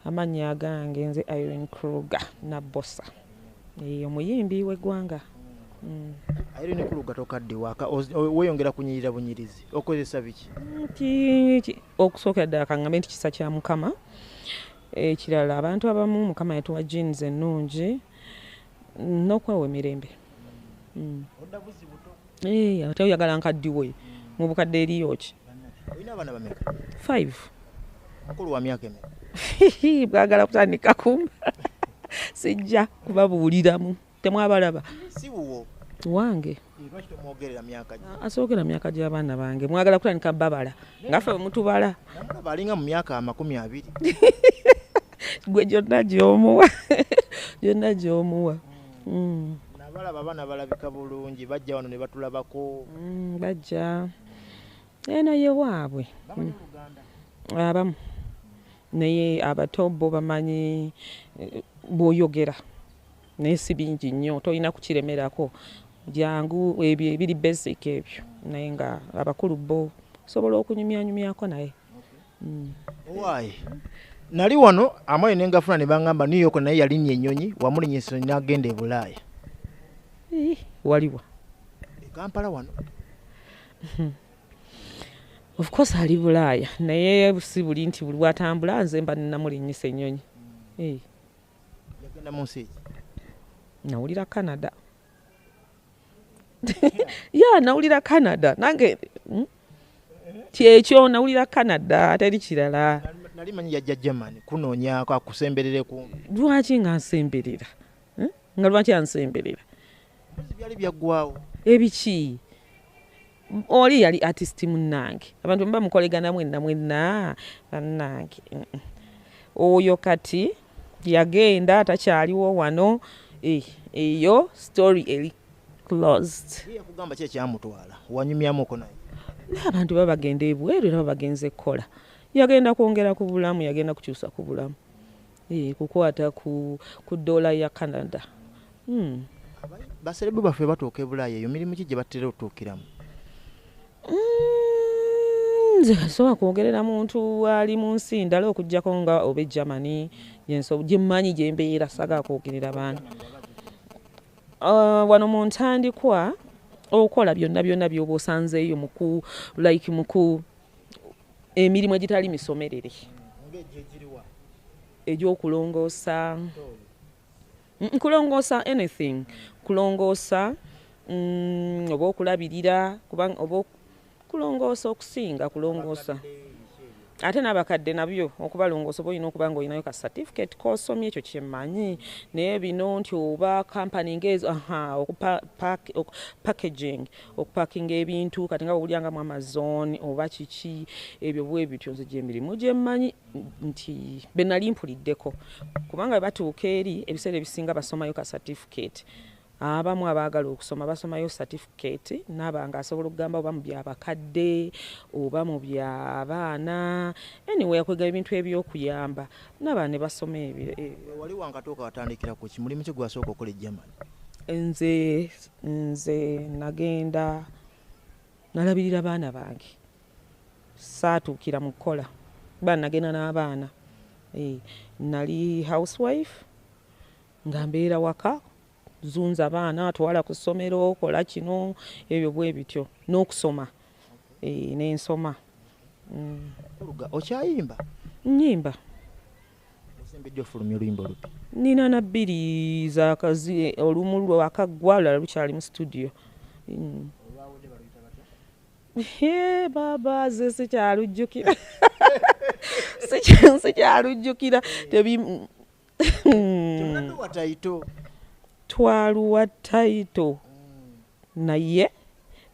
Amannya agange nze Irene Kruger Nabosa. Omuyimbi w'eggwanga. Irene Kruger tokadde waka weyongera kunyirira bunyirizi okozesa biki? Okusookera ddala kaŋŋambe nti kisa kya Mukama. Ekirala abantu abamu Mukama yatuwa genes ennungi n'okwewa emirembe. Odda buzi buto. Ate oyagala nkaddiwe mu bukadde eriyo ki? Olina abaana bameka? 5. Mukulu wa myaka emeka? Bwagala kutandika kumba. Sijja kubabuuliramu. Temwabalaba? Si wuwo. Wange. Lwaki tomwogerera myaka gye? Asookera myaka gy'abaana bange. Mwagala kutandika babala. Ngaffe bwe mutubala. Namulaba alinga mu myaka 20. Gwe gyonna gy'omuwa. Gyonna gy'omuwa. Nabalaba abaana balabika bulungi bajja wano ne batulabako. Bajja. Naye waabwe. Abamu. Naye abato bo bamanyi bw'oyogera. Naye si bingi nnyo tolina kukiremerako. Jangu ebyo ebiri basic ebyo. Naye nga abakulu bo sobola okunyumyanyumyako naye. Why? Nali wano amaye nengafuna ne bangamba New York naye yalinnye ennyonyi wamulinnye ensonyi n'agenda e Bulaaya. Waliwa? Kampala wano. Of course ali Bulaaya naye si buli nti buli watambula nze mba namulinnyisa ennyonyi. Yagenda mu nsi ki? Nawulira Canada. Nawulira Canada. Nange kyekyo nawulira Canada atari kirala. Nali manyi yajja Germany kunoonyaako akusemberere ku. Lwaki nga nsemberera? Nga lwaki ansemberera? Byali byaggwawo. Ebiki? Oli yali artist munnange. Abantu mba mukolegana mwenna bannange. Oyo kati yagenda atakyaliwo wano. Eyo story eri closed. Yakugamba ki ekyamutwala? Wanyumyamuko naye? Abantu baba bagenda ebweru era bagenze kola. Yagenda kwongera ku bulamu, yagenda kukyusa ku bulamu. Kukwata ku dola ya Canada. Baserebu baffe batuuka e Bulaaya eyo mirimu ki gye batera otuukiramu? Nze kasobola kwogerera muntu ali mu nsi ndala okuggyako nga oba Germany gye mmanyi gye mbeera saga kwogerera bantu. Wano mu ntandikwa okola byonna by'oba osanzeeyo muku emirimu egitali misomerere. Egy'okulongoosa. Kulongoosa anything. Kulongoosa oba okulabirira oba kulongoosa okusinga kulongoosa. Ate n'abakadde nabyo okubalongoosa oba olina okuba nga olinayo ka certificate k'osomye ekyo kyemmanyi naye bino nti oba company ng'ezo packaging okupakinga ebintu kati nga bw'olyangamu Amazon oba kiki ebyo bwe bityo nze gy'emirimu gyemmanyi nti be nali mpuliddeko kubanga batuuka eri ebiseera ebisinga basomayo ka certificate. Abamu abaagala okusoma basomayo certificate n'abanga asobola okugamba oba mu by'abakadde oba mu by'abaana anyway akwega ebintu eby'okuyamba n'abaana ne basoma ebyo. Wali wankatooka watandikira ku ki mulimu ki gwasooka okola e Germany? Nze nagenda nalabirira baana bange saatuukira mu kukola kuba nagenda n'abaana. Nali housewife nga mbeera waka zunza abaana atwala ku ssomero kola kino ebyo bwe bityo n'okusoma n'ensoma. Okyayimba? Nnyimba. Osembedde ofulumya oluyimba olupi? Nina na bbiri zakazi olumu lwakaggwa olulala lukyali mu studio. Baba ze sikyalujjukira. Sikyalujjukira. Temunadduwa tayito? Twaluwa tayito naye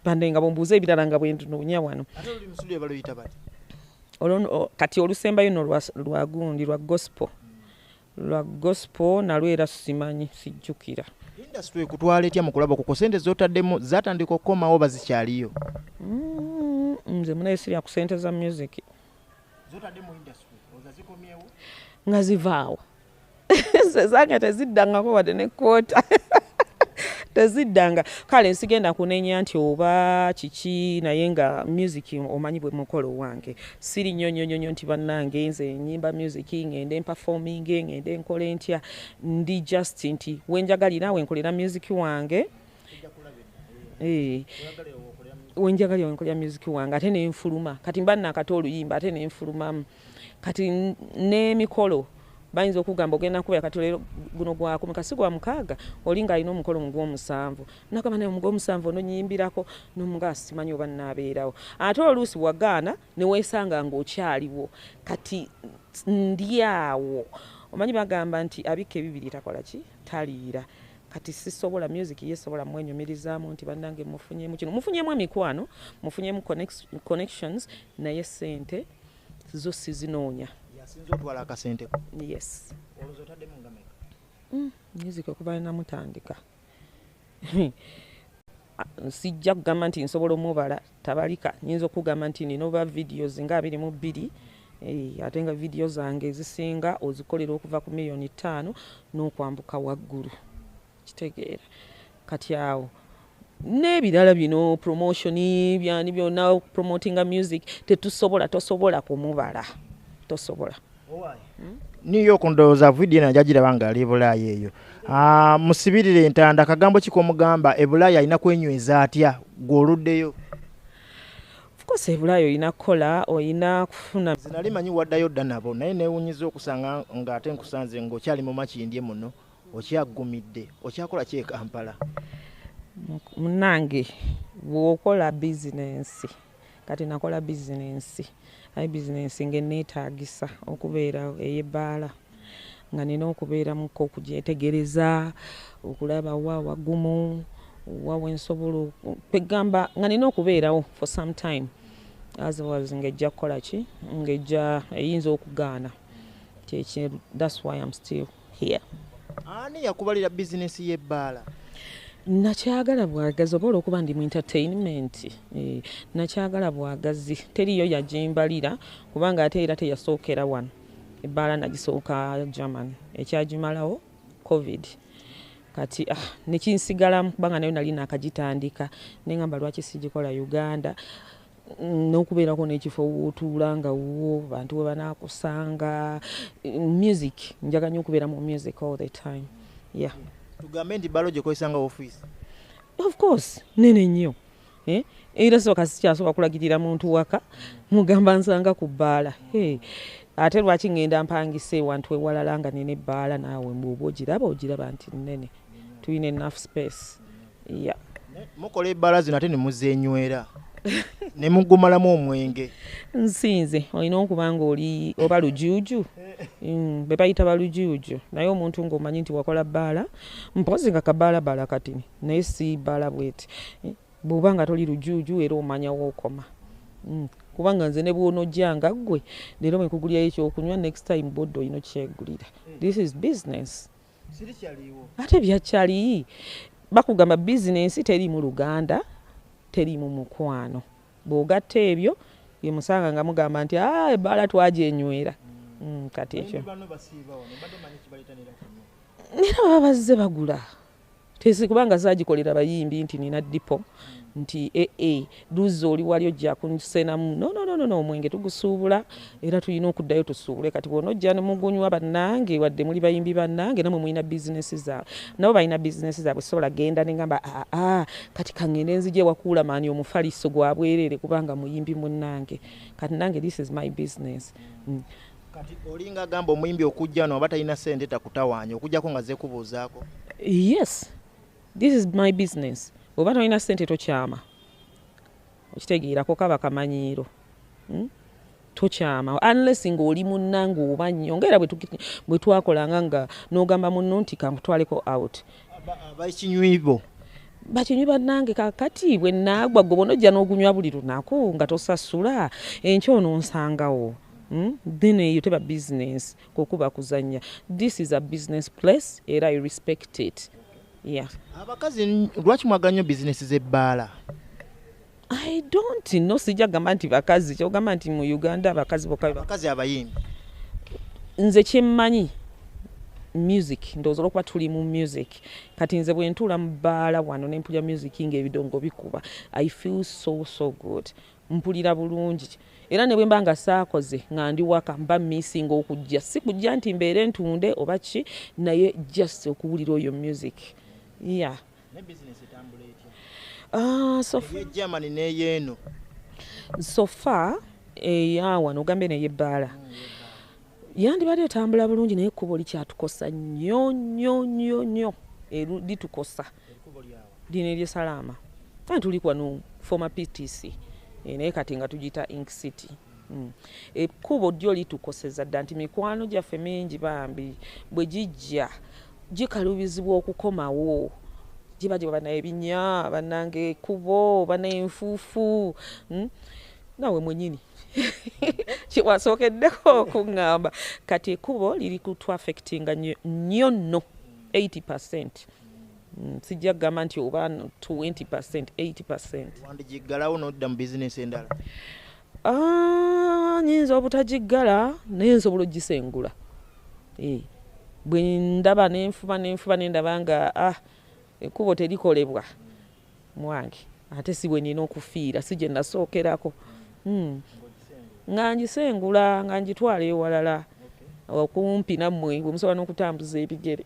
bande nga bombuuza ebirala nga bwe ntunoonya wano. Ate oli mu studio baluyita bati? Kati olusembayo no lwa gundi lwa gospel. Lwa gospel nalwo era simanyi sijjukira. Industry ekutwala etya mu kulaba ku sente z'otaddemu zatandika okukomawo bazikyaliyo? Nze munaye sirya ku sente za music. Z'otadde mu industry ozazikomyewo? Nga zivaawo. Zange teziddangako wadde ne kwota. teziddanga kale nsigenda kunenya nti oba kiki naye nga music omanyi bwe mukolo wange siri nnyonnyonnyonyo nti bannange nze nyimba music ngende performing ngende nkole ntya ndi just nti wenjagalira wenkolera music wange wenjagalira wenkolera music wange ate nenfuluma kati mba nakata oluyimba ate nenfulumamu kati n'emikolo bayinza okugamba ogenda kubeera kati leero guno gwakumi kasi gwa mukaaga olinga alina omukolo mu gw'omusanvu nakaba naye mu gw'omusanvu ono nyimbirako n'omugaa simanyi oba naabeerawo ate oluusi wagaana ne weesanga ng'okyaliwo kati ndi awo omanyi bagamba nti abikka ebibiri takola ki taliira kati sisobola music yesobola mwenyumirizaamu nti bannange mufunyemu kino mufunyemu emikwano mufunyemu connections naye ssente zo sizinoonya yasinza otwala akasente yes olowooza otaddemu nga meka music okuba namutandika sijja kugamba nti nsobola omubala tabalika nyinza okugamba nti nina oba videos nga 22 ate nga video zange ezisinga ozikolera okuva ku 5,000,000 n'okwambuka waggulu kitegeera kati awo n'ebirala bino promotion byani byonna promotinga music tosobola kumubala tosobola New York ndowooza video najagiraba nga ali Bulaaya eyo musibirire entanda kagambo kikomugamba Bulaaya alina kwenyweza atya gw'oluddeyo of course Bulaaya olina kukola olina kufuna zinali manyi waddayo dda nabo naye neewunyiza okusanga ng'ate nkusanze ng'okyali mu makindye muno okyaggumidde okyakola ki e Kampala munange bw'okola bizinensi kati nakola bizinensi ayi bizinensi ngeneetaagisa okubeera ey'ebbaala nga nina okubeera muko okugyetegereza okulaba wa wagumu wa wensobola kwegamba nga nina okubeerawo for some time otherwise ngejja kukola ki ngejja eyinza okugaana that's why I'm still here. Ani yakubalira bizinesi y'ebbaala nakyagala bwagazi oba olwokuba ndi mu entertainment nakyagala bwagazi teriyo yagimbalira kubanga ate era teyasookera wano ebbaala nagisooka German ekyagimalawo covid kati nekinsigalamu kubanga nayo nali nakagitandika nengamba lwaki sigikola Uganda n'okubeerako n'ekifo wootuula nga wo bantu we banaakusanga music njaganya okubeera mu music all the time yeah. Tugambe nti balo gye kwesanga office of course nene nnyo era soka sikyasobola kulagirira muntu waka mugamba nsanga ku bbaala ate lwaki ngenda mpangise wantu ewalala nga nene bbaala naawe mbw'oba ogiraba nti nene tulina enough space yeah. mukola ebbaala zino ate ne muzeenywera ne mugumalamu omwenge nsinze olina okuba nga oli oba lujuuju be bayita balujuuju naye omuntu ng'omanyi nti wakola bbaala mpozi nga kabbaala kati naye si bbaala bweti bw'oba nga toli lujuuju era omanya wookoma kubanga nze ne bw'onojjanga ggwe leero mwekugulirayo ekyokunywa next time boddo olina okyegulira this is business ate byakyali bakugamba bizinensi teri mu Luganda teri mu mukwano bw'ogatta ebyo ye musanga nga mugamba nti ebbaala twajenywera kati ekyo era baba bazze bagula tesi kubanga zagikolera bayimbi nti nina dipo nti luzi oli wali ojja kunsenamu no omwenge tugusuubula era tulina okuddayo tusuubule kati bw'onojja ne mugunywa bannange wadde muli bayimbi bannange namwe mulina bizinesi zaabwe nabo balina bizinesi zaabwe sobola genda ne ngamba kati kangende nzije wakuula maani omufaliso gwa bwereere kubanga muyimbi munnange kati nange this is my business kati olinga gamba omuyimbi okujja no abatalina ssente takutawaanya okujjako nga zeekubuuzaako yes this is my business oba tolina ssente tokyama okitegeerako kaba kamanyiiro tokyama unless ng'oli munnange oba nnyo ngaera bwe twakolanga nga n'ogamba munno nti kamutwaleko out abakinywibo bakinywi bannange kakati bwe naagwa gwe bonojja n'ogunywa buli lunaku nga tosasula enkyo ononsangawo then eyo teba business kukuba kuzanya this is a business place era I respect it. Yeah. Abakazi lwaki mwaganya bizinesi z'ebbaala? I don't know sijja gamba nti bakazi kyogamba nti mu Uganda abakazi bokka abakazi abayimbi nze kyemmanyi music ndowooza olwokuba tuli mu music kati nze bwe ntuula mu bbaala wano ne mpulira music ng'ebidongo bikuba I feel so good mpulira bulungi era ne bwe mba nga saakoze nga ndi waka mba missing okujja si kujja nti mbeere ntunde oba ki naye just okuwulira oyo music yeah. ne business etambula etya so Germany n'eyeeno so far wano ogambe neyebbaala yandibadde etambula bulungi naye ekkubo likyatukosa nnyo litukosa lino eryesalaama kandi tuli kwano former PTC naye kati nga tugiyita Ink City ekkubo ddyo litukoseza dda nti mikwano gyaffe mingi bambi bwe gijja gikalubizibwa okukomawo giba gye banaye ebinya bannange ekkubo banaye enfuufu nawe mwenyini kiwasookeddeko okuŋŋamba kati ekkubo liri kutwafectinga nnyo nno 80%. Sijja kugamba nti oba 20%, 80%. Wandigiggalawo n'odda mu bizinesi endala? Nyinza obutagiggala naye nsobola ogisengula. Bwe ndaba n'enfuba n'endaba nga ekkubo terikolebwa mwange ate si bwe nina okufiira si gye nasookerako nga ngisengula nga ngitwala ewalala okumpi nammwe bwe musobola n'okutambuza ebigere